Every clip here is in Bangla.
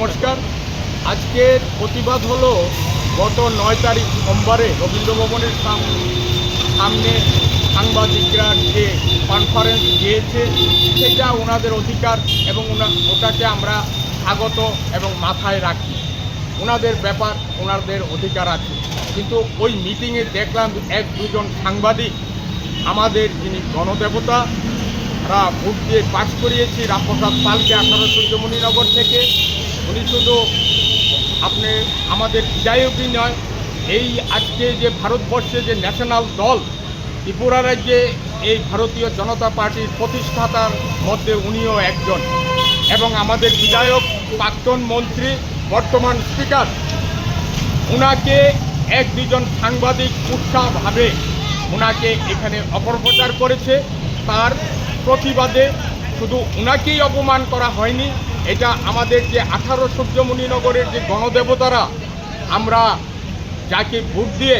নমস্কার। আজকের প্রতিবাদ হলো গত ৯ তারিখ সোমবারে রবীন্দ্র ভবনের সামনে সাংবাদিকরা যে কনফারেন্স দিয়েছে সেটা ওনাদের অধিকার এবং ওটাকে আমরা স্বাগত এবং মাথায় রাখি। ওনাদের ব্যাপার, ওনাদের অধিকার আছে। কিন্তু ওই মিটিংয়ে দেখলাম এক দুজন সাংবাদিক আমাদের যিনি গণদেবতা তারা ভোট দিয়ে পাশ করিয়েছি রামপ্রসাদ পালকে 18 সূর্যমণিনগর থেকে। উনি শুধু আমাদের বিধায়কই নয়, এই আজকে যে ভারতবর্ষে যে ন্যাশনাল দল ত্রিপুরা রাজ্যে এই ভারতীয় জনতা পার্টির প্রতিষ্ঠাতার মধ্যে উনিও একজন, এবং আমাদের বিধায়ক প্রাক্তন মন্ত্রী বর্তমান স্পিকার। ওনাকে এক দুজন সাংবাদিক উৎসাহভাবে ওনাকে এখানে অপপ্রচার করেছে। তার প্রতিবাদে শুধু ওনাকেই অপমান করা হয়নি, এটা আমাদের যে 18 সূর্যমণিনগরের যে গণদেবতারা আমরা যাকে ভোট দিয়ে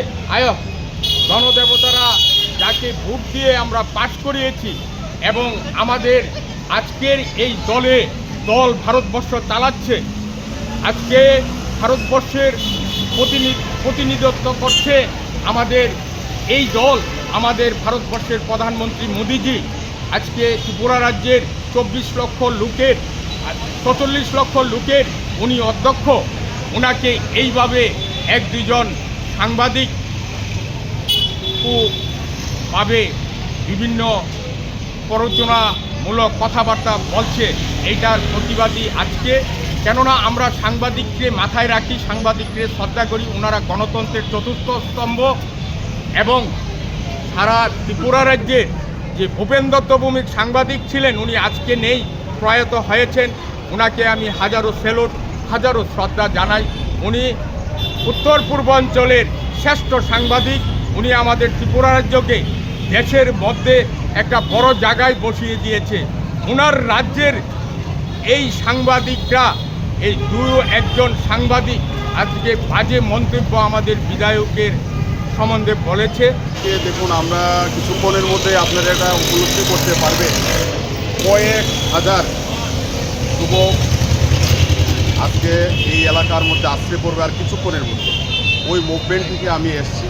গণদেবতারা যাকে ভোট দিয়ে আমরা পাশ করিয়েছি, এবং আমাদের আজকের এই দল ভারতবর্ষ চালাচ্ছে। আজকে ভারতবর্ষের প্রতিনিধিত্ব করছে আমাদের এই দল, আমাদের ভারতবর্ষের প্রধানমন্ত্রী মোদিজি। আজকে ত্রিপুরা রাজ্যের 24 লক্ষ লোকের 44 লক্ষ লোকের উনি অধ্যক্ষ। ওনাকে এইভাবে এক দুজন সাংবাদিক ভাবে বিভিন্ন প্ররোচনামূলক কথাবার্তা বলছে, এইটার প্রতিবাদী আজকে। কেননা আমরা সাংবাদিককে মাথায় রাখি, সাংবাদিককে শ্রদ্ধা করি। ওনারা গণতন্ত্রের চতুর্থ স্তম্ভ, এবং সারা ত্রিপুরা রাজ্যে যে ভূপেন দত্ত ভৌমিক সাংবাদিক ছিলেন উনি আজকে নেই, প্রয়াত হয়েছেন। ওনাকে আমি হাজারো সেলুট, হাজারো শ্রদ্ধা জানাই। উনি উত্তর পূর্বাঞ্চলের শ্রেষ্ঠ সাংবাদিক। উনি আমাদের ত্রিপুরা রাজ্যকে দেশের মধ্যে একটা বড় জায়গায় বসিয়ে দিয়েছে। ওনার রাজ্যের এই সাংবাদিকরা, এই একজন সাংবাদিক আজকে বাজে মন্তব্য আমাদের বিধায়কের সম্বন্ধে বলেছে। দেখুন, আমরা কিছুক্ষণের মধ্যে আপনারা এটা উপলব্ধি করতে পারবে, কয়েক হাজার যুবক আজকে এই এলাকার মধ্যে আশ্রয় পড়বে আর কিছুক্ষণের মধ্যে। ওই মুভমেন্ট থেকে আমি এসেছি,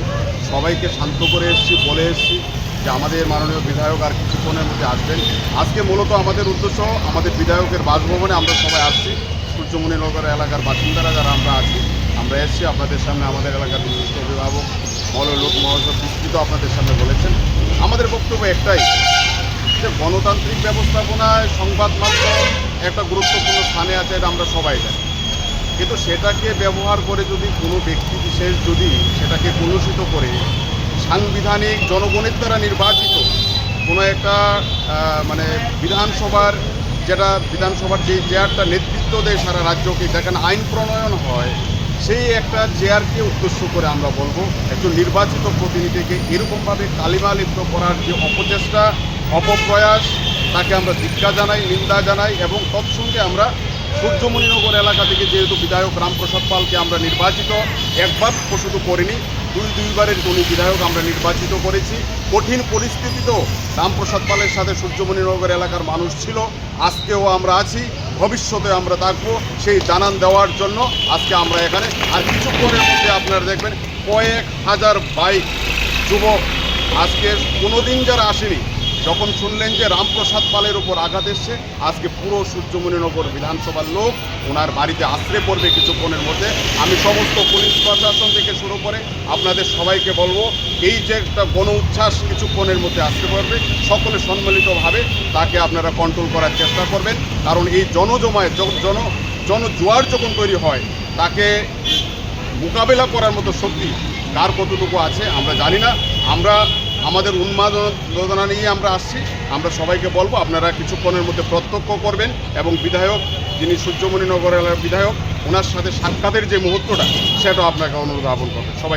সবাইকে শান্ত করে এসেছি, বলে এসেছি যে আমাদের মাননীয় বিধায়ক আর কিছুক্ষণের মধ্যে আসবেন। আজকে মূলত আমাদের উদ্দেশ্য আমাদের বিধায়কের বাসভবনে আমরা সবাই আসছি, সূর্যমণিনগর এলাকার বাসিন্দারা যারা আমরা আছি, আমরা এসেছি আপনাদের সামনে। আমাদের এলাকার বিশিষ্ট অভিভাবক মৌললোক মহাশয় বিস্তৃত আপনাদের সামনে বলেছেন। আমাদের বক্তব্য একটাই যে গণতান্ত্রিক ব্যবস্থাপনায় সংবাদ মাধ্যম একটা গুরুত্বপূর্ণ স্থানে আছে, এটা আমরা সবাই জানি। কিন্তু সেটাকে ব্যবহার করে যদি কোনো ব্যক্তি বিশেষ যদি সেটাকে কলুষিত করে সাংবিধানিক জনগণের দ্বারা নির্বাচিত কোনো একটা বিধানসভার যে চেয়ারটা নেতৃত্ব দেয় সারা রাজ্যকে, যেখানে আইন প্রণয়ন হয়, সেই একটা চেয়ারকে উদ্দেশ্য করে আমরা বলবো একজন নির্বাচিত প্রতিনিধিকে এরকমভাবে কালিমা লিপ্ত করার যে অপচেষ্টা, অপপ্রয়াস, তাকে আমরা ধিক্কার জানাই, নিন্দা জানাই। এবং তৎসঙ্গে আমরা সূর্যমণিনগর এলাকা থেকে যেহেতু বিধায়ক রামপ্রসাদ পালকে আমরা নির্বাচিত একবার শুধু করিনি, দুইবারের উনি বিধায়ক আমরা নির্বাচিত করেছি। কঠিন পরিস্থিতিতেও রামপ্রসাদ পালের সাথে সূর্যমণিনগর এলাকার মানুষ ছিল, আজকেও আমরা আছি, ভবিষ্যতে আমরা থাকবো, সেই জানান দেওয়ার জন্য আজকে আমরা এখানে। আর কিছুক্ষণের মধ্যে আপনারা দেখবেন কয়েক হাজার বাইক যুবক আজকে কোনোদিন যারা আসেনি, যখন শুনলেন যে রামপ্রসাদ পালের উপর আঘাত এসছে, আজকে পুরো সূর্যমণিনগর বিধানসভার লোক ওনার বাড়িতে আশ্রয় পড়বে কিছুক্ষণের মধ্যে। আমি সমস্ত পুলিশ প্রশাসন থেকে শুরু করে আপনাদের সবাইকে বলবো, এই যে একটা গণ উচ্ছ্বাস কিছুক্ষণের মধ্যে আশ্রয় পড়বে, সকলে সম্মিলিতভাবে তাকে আপনারা কন্ট্রোল করার চেষ্টা করবেন। কারণ এই জনজমায়েত জনজোয়ার যখন তৈরি হয়, তাকে মোকাবেলা করার মতো শক্তি কার কতটুকু আছে আমরা জানি না। আমরা আমাদের উন্মাদনা নিয়ে আমরা আসছি। আমরা সবাইকে বলবো আপনারা কিছুক্ষণের মধ্যে প্রত্যক্ষ করবেন, এবং বিধায়ক যিনি সূর্যমণিনগর এলাকার বিধায়ক, ওনার সাথে সাক্ষাতের যে মুহূর্তটা, সেটাও আপনাকে অনুরোধ করবেন সবাই।